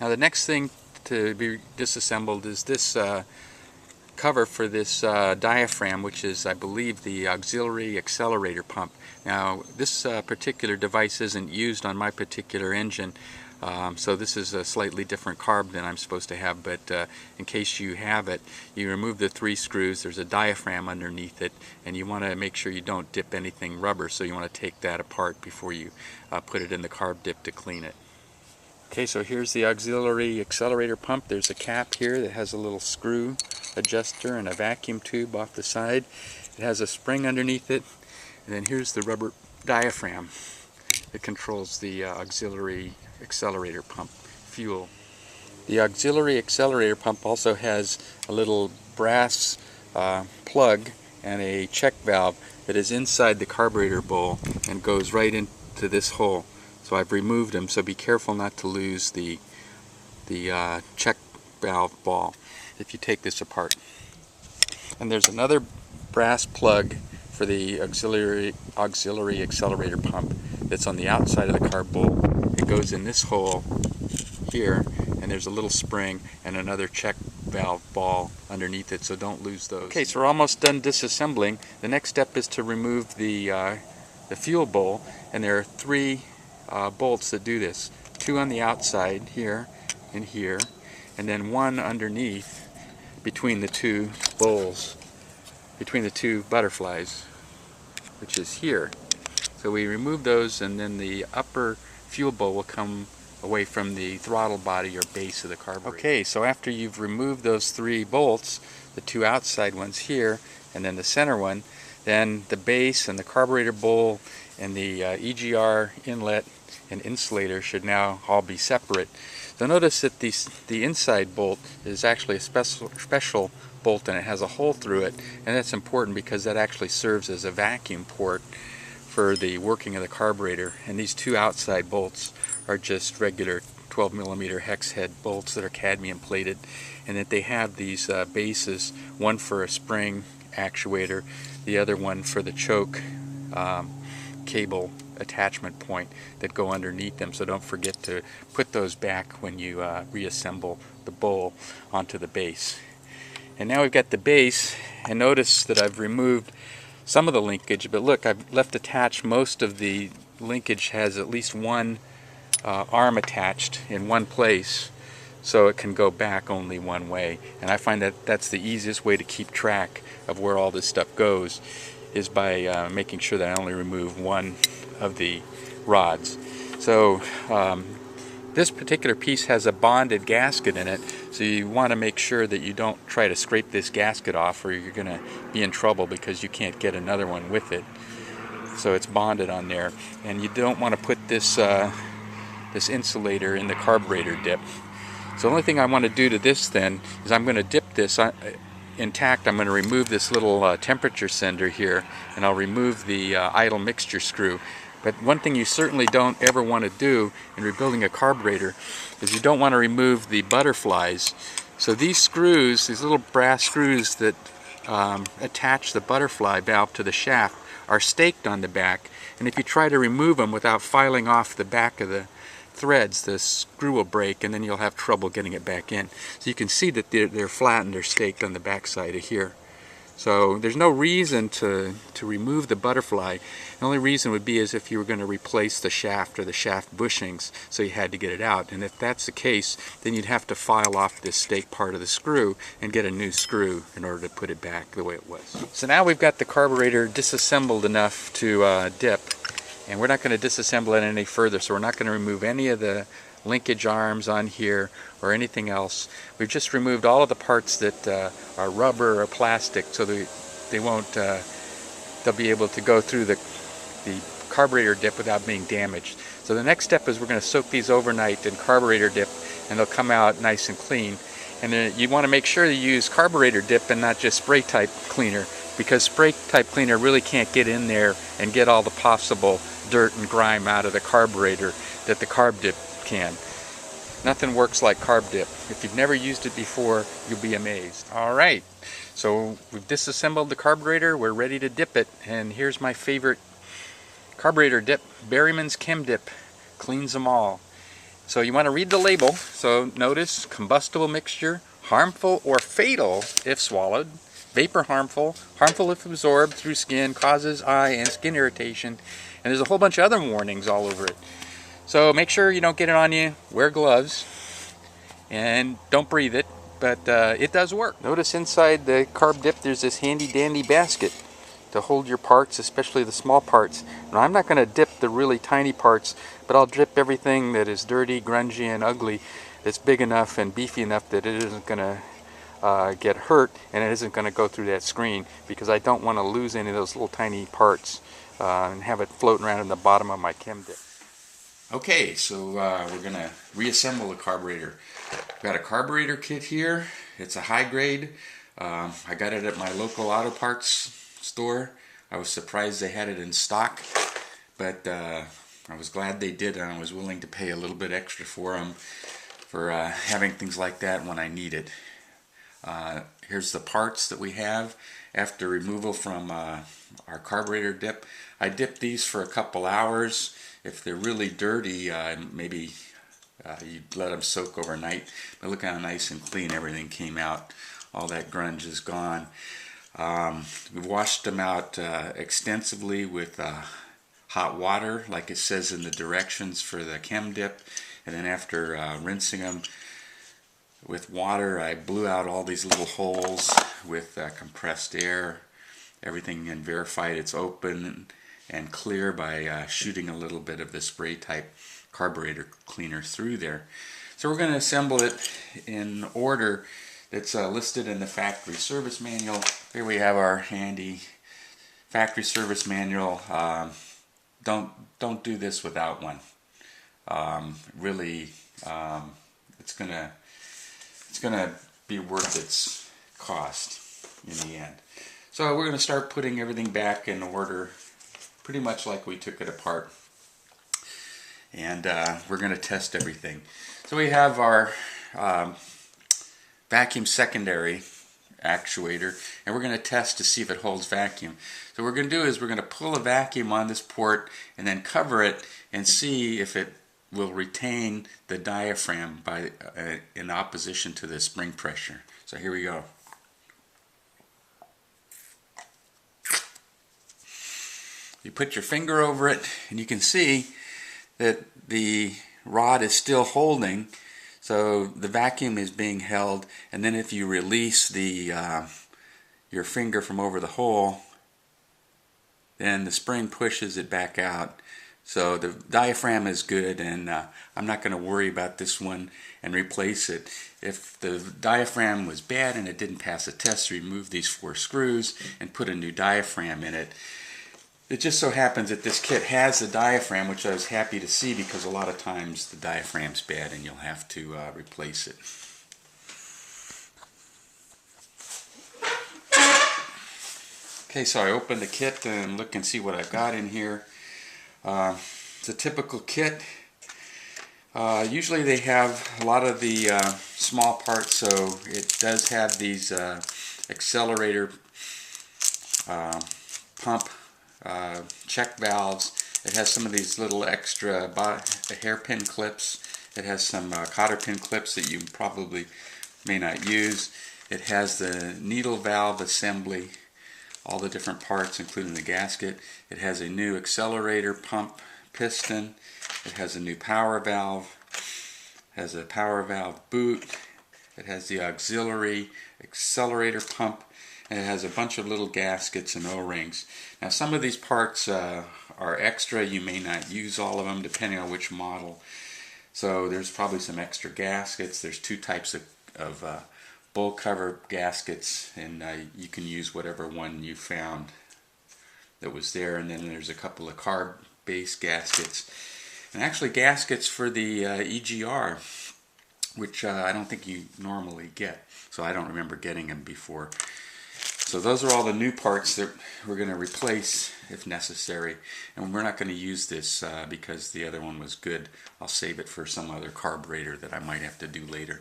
Now the next thing to be disassembled is this cover for this diaphragm, which is, I believe, the auxiliary accelerator pump. Now this particular device isn't used on my particular engine, so this is a slightly different carb than I'm supposed to have, but in case you have it, you remove the 3 screws. There's a diaphragm underneath it, and you want to make sure you don't dip anything rubber, so you want to take that apart before you put it in the carb dip to clean it. Okay, so here's the auxiliary accelerator pump. There's a cap here that has a little screw adjuster and a vacuum tube off the side. It has a spring underneath it, and then here's the rubber diaphragm that controls the auxiliary accelerator pump fuel. The auxiliary accelerator pump also has a little brass plug and a check valve that is inside the carburetor bowl and goes right into this hole. So I've removed them, so be careful not to lose the check valve ball if you take this apart. And there's another brass plug for the auxiliary accelerator pump that's on the outside of the carb bowl. It goes in this hole here, and there's a little spring and another check valve ball underneath it, so don't lose those. Okay, so we're almost done disassembling. The next step is to remove the fuel bowl, and there are 3 bolts that do this. 2 on the outside here and here, and then 1 underneath between the 2 bowls, between the 2 butterflies, which is here. So we remove those, and then the upper fuel bowl will come away from the throttle body or base of the carburetor. Okay, so after you've removed those 3 bolts, the 2 outside ones here, and then the center one, then the base and the carburetor bowl and the EGR inlet and insulator should now all be separate. So notice that the inside bolt is actually a special bolt, and it has a hole through it, and that's important because that actually serves as a vacuum port for the working of the carburetor. And these 2 outside bolts are just regular 12mm hex head bolts that are cadmium plated, and that they have these bases, one for a spring actuator, the other one for the choke cable attachment point that go underneath them. So don't forget to put those back when you reassemble the bowl onto the base. And now we've got the base, and notice that I've removed some of the linkage, but look, I've left attached most of the linkage. Has at least 1 arm attached in one place, so it can go back only one way. And I find that that's the easiest way to keep track of where all this stuff goes, is by making sure that I only remove 1 of the rods. So this particular piece has a bonded gasket in it, so you want to make sure that you don't try to scrape this gasket off, or you're going to be in trouble because you can't get another one with it. So it's bonded on there, and you don't want to put this this insulator in the carburetor dip. So the only thing I want to do to this then is I'm going to dip this intact. I'm going to remove this little temperature sender here, and I'll remove the idle mixture screw. But one thing you certainly don't ever want to do in rebuilding a carburetor is you don't want to remove the butterflies. So these screws, these little brass screws that attach the butterfly valve to the shaft, are staked on the back, and if you try to remove them without filing off the back of the threads, the screw will break, and then you'll have trouble getting it back in. So you can see that they're flattened or staked on the back side of here. So there's no reason to remove the butterfly. The only reason would be as if you were going to replace the shaft or the shaft bushings, so you had to get it out. And if that's the case, then you'd have to file off this stake part of the screw and get a new screw in order to put it back the way it was. So now we've got the carburetor disassembled enough to dip, and we're not going to disassemble it any further, so we're not going to remove any of the linkage arms on here or anything else. We've just removed all of the parts that are rubber or plastic, so they won't they'll be able to go through the carburetor dip without being damaged. So the next step is we're going to soak these overnight in carburetor dip, and they'll come out nice and clean. And then you want to make sure you use carburetor dip and not just spray type cleaner, because spray type cleaner really can't get in there and get all the possible dirt and grime out of the carburetor that the carb dip can. Nothing works like carb dip. If you've never used it before, you'll be amazed. Alright, so we've disassembled the carburetor, we're ready to dip it, and here's my favorite carburetor dip, Berryman's Chem Dip. Cleans them all. So you want to read the label. So notice combustible mixture, harmful or fatal if swallowed, vapor harmful, harmful if absorbed through skin, causes eye and skin irritation, and there's a whole bunch of other warnings all over it. So make sure you don't get it on you, wear gloves, and don't breathe it, but it does work. Notice inside the carb dip there's this handy dandy basket to hold your parts, especially the small parts. Now I'm not going to dip the really tiny parts, but I'll dip everything that is dirty, grungy, and ugly that's big enough and beefy enough that it isn't going to get hurt and it isn't going to go through that screen, because I don't want to lose any of those little tiny parts and have it floating around in the bottom of my chem dip. Okay, so we're going to reassemble the carburetor. I've got a carburetor kit here. It's a high grade. I got it at my local auto parts store. I was surprised they had it in stock, but I was glad they did, and I was willing to pay a little bit extra for them for having things like that when I need it. Here's the parts that we have after removal from our carburetor dip. I dip these for a couple hours. If they're really dirty, maybe you let them soak overnight. But look how nice and clean everything came out. All that grunge is gone. We've washed them out extensively with hot water, like it says in the directions for the chem dip. And then after rinsing them with water, I blew out all these little holes with compressed air, everything, and verified it's open and clear by shooting a little bit of the spray type carburetor cleaner through there. So we're going to assemble it in order that's listed in the factory service manual. Here we have our handy factory service manual. Don't do this without one. Really, it's gonna be worth its cost in the end. So we're going to start putting everything back in order, pretty much like we took it apart. And we're going to test everything. So we have our vacuum secondary actuator, and we're going to test to see if it holds vacuum. So what we're going to do is we're going to pull a vacuum on this port and then cover it and see if it will retain the diaphragm by in opposition to the spring pressure. So here we go. You put your finger over it and you can see that the rod is still holding, so the vacuum is being held, and then if you release the your finger from over the hole, then the spring pushes it back out. So the diaphragm is good, and I'm not going to worry about this one and replace it. If the diaphragm was bad and it didn't pass the test, remove these 4 screws and put a new diaphragm in it. It just so happens that this kit has a diaphragm, which I was happy to see, because a lot of times the diaphragm's bad and you'll have to replace it. Okay, so I opened the kit and look and see what I've got in here. It's a typical kit. Usually they have a lot of the small parts, so it does have these accelerator pump check valves. It has some of these little extra hairpin clips. It has some cotter pin clips that you probably may not use. It has the needle valve assembly, all the different parts including the gasket. It has a new accelerator pump piston. It has a new power valve. It has a power valve boot. It has the auxiliary accelerator pump. And it has a bunch of little gaskets and O-rings. Now some of these parts are extra. You may not use all of them depending on which model. So there's probably some extra gaskets. There's 2 types of bull cover gaskets, and you can use whatever one you found that was there. And then there's a couple of carb base gaskets, and actually gaskets for the EGR, which I don't think you normally get. So I don't remember getting them before. So those are all the new parts that we're going to replace if necessary, and we're not going to use this because the other one was good. I'll save it for some other carburetor that I might have to do later.